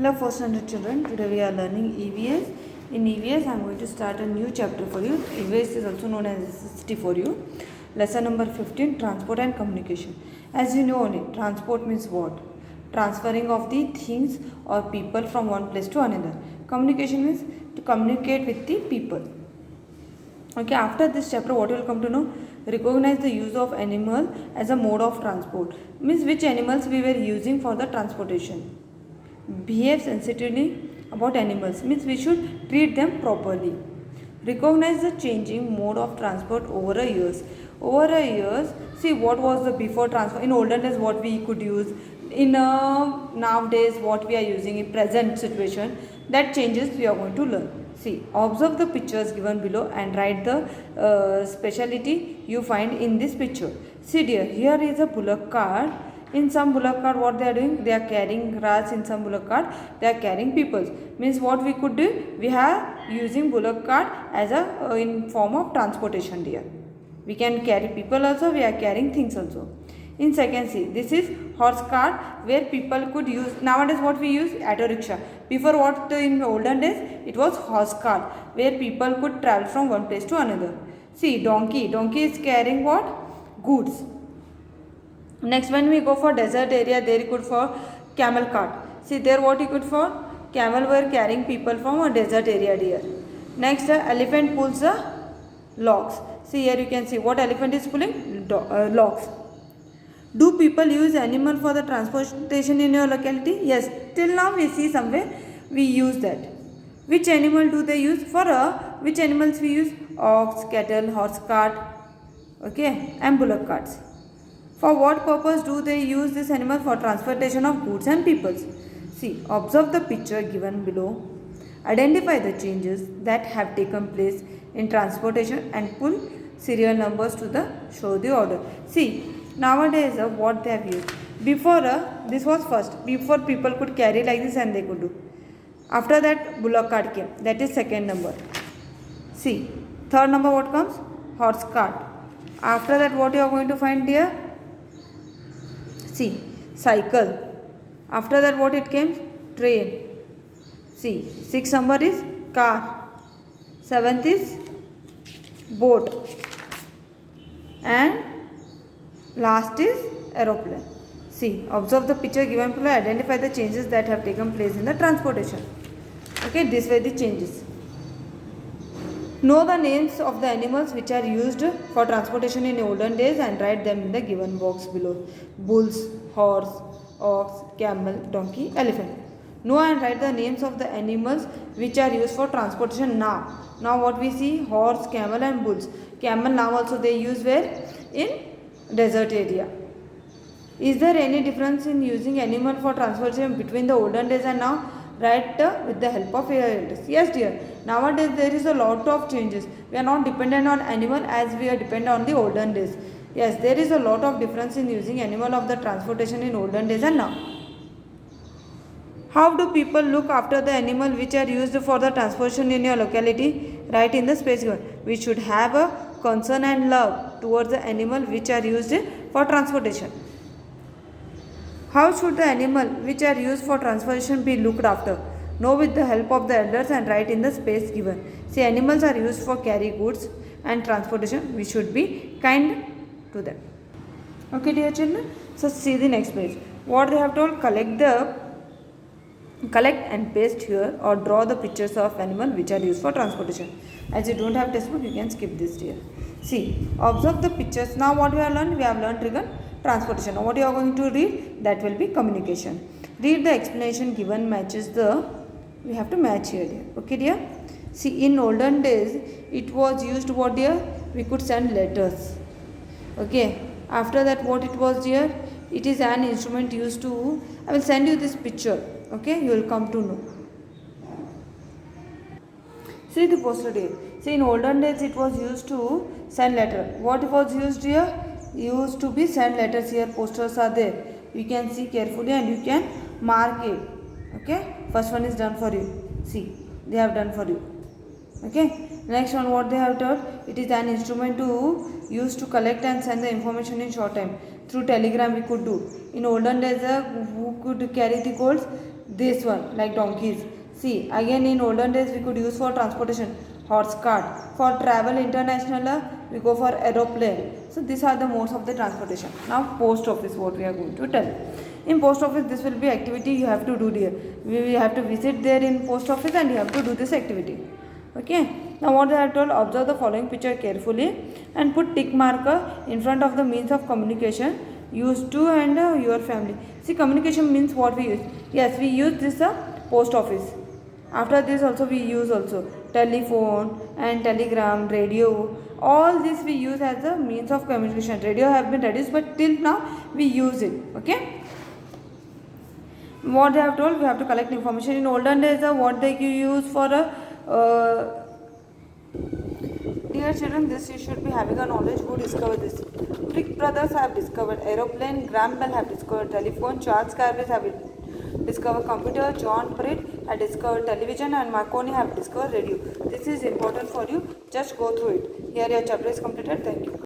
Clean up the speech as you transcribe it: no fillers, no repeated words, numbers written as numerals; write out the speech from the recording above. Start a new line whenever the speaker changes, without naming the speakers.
Hello first standard children, today we are learning EVS. In EVS I am going to start a new chapter for you. EVS is also known as SST for you. Lesson number 15, Transport and Communication. As you know, transport means what? Transferring of the things or people from one place to another. Communication means to communicate with the people. Okay, after this chapter what you will come to know? Recognize the use of animal as a mode of transport. Means which animals we were using for the transportation. Behave sensitively about animals means we should treat them properly. Recognize the changing mode of transport over a years. Over a years, see what was the before transport. In olden days what we could use. In nowadays what we are using in present situation. That changes we are going to learn. See, observe the pictures given below and write the speciality you find in this picture. See dear, here is a bullock cart. In some bullock cart what they are doing? They are carrying grass. In some bullock cart they are carrying people. Means what we could do? We are using bullock cart as a in form of transportation dear. We can carry people also, we are carrying things also. In second, see, this is horse cart where people could use. Nowadays what we use? Auto rickshaw. Before what in olden days? It was horse cart where people could travel from one place to another. See, donkey. Donkey is carrying what? Goods. Next, when we go for desert area, there you could for camel cart. See, there what you could for? Camel were carrying people from a desert area dear. Next, elephant pulls the logs. See, here you can see what elephant is pulling? Logs. Do people use animal for the transportation in your locality? Yes, till now we see somewhere we use that. Which animal do they use? For which animals we use? Ox, cattle, horse cart, okay, and bullock carts. For what purpose do they use this animal? For transportation of goods and peoples. See, observe the picture given below. Identify the changes that have taken place in transportation and pull serial numbers to the show the order. See, nowadays what they have used. Before this was first. Before people could carry like this and they could do. After that bullock cart came. That is second number. See, third number what comes? Horse cart. After that what you are going to find here? See, cycle. After that what it came? Train. See, sixth number is car. Seventh is boat. And last is aeroplane. See, observe the picture given below. Identify the changes that have taken place in the transportation. Okay, this were the changes. Know the names of the animals which are used for transportation in olden days and write them in the given box below. Bulls, horse, ox, camel, donkey, elephant. Know and write the names of the animals which are used for transportation now. Now what we see? Horse, camel and bulls. Camel now also they use where? In desert area. Is there any difference in using animal for transportation between the olden days and now? Write with the help of your elders. Yes dear. Nowadays there is a lot of changes. We are not dependent on animal as we are dependent on the olden days. Yes, there is a lot of difference in using animal of the transportation in olden days and now. How do people look after the animal which are used for the transportation in your locality? Write in the space given. We should have a concern and love towards the animal which are used for transportation. How should the animal which are used for transportation be looked after? Know with the help of the elders and write in the space given. See, animals are used for carry goods and transportation. We should be kind to them. Okay dear children. So see the next page. What they have told, collect and paste here or draw the pictures of animal which are used for transportation. As you don't have textbook, you can skip this dear. See, observe the pictures. Now what we have learned? We have learned regarding transportation. Now what you are going to read? That will be communication. Read the explanation given matches the, we have to match here dear. Okay dear. See, in olden days it was used what dear? We could send letters. Okay. After that what it was dear? It is an instrument used to, I will send you this picture. Okay, you will come to know. See the poster dear. See, in olden days it was used to send letter. What was used here? Used to be send letters here. Posters are there. You can see carefully and you can mark it. Okay. First one is done for you. See, they have done for you. Okay. Next one what they have done? It is an instrument to use to collect and send the information in short time. Through telegram we could do. In olden days who could carry the goods? this one like donkeys. See, again in olden days we could use for transportation horse cart. For travel international we go for aeroplane. So these are the modes of the transportation. Now post office, what we are going to tell. In post office, this will be activity you have to do there. We have to visit there in post office and you have to do this activity. Okay. Now what they are told, observe the following picture carefully and put tick marker in front of the means of communication used to and your family. See, communication means what we use. Yes, we use this post office. After this also we use also telephone and telegram, radio. All this we use as a means of communication. Radio have been reduced, but till now we use it. Okay. What they have told, we have to collect information. In olden days, what they use for dear children, this you should be having a knowledge. Who discovered this? Crick brothers have discovered aeroplane. Graham Bell have discovered telephone. Charles Babbage have discovered computer. John Britt have discovered television, and Marconi have discovered radio. This is important for you. Just go through it. Here your chapter is completed. Thank you.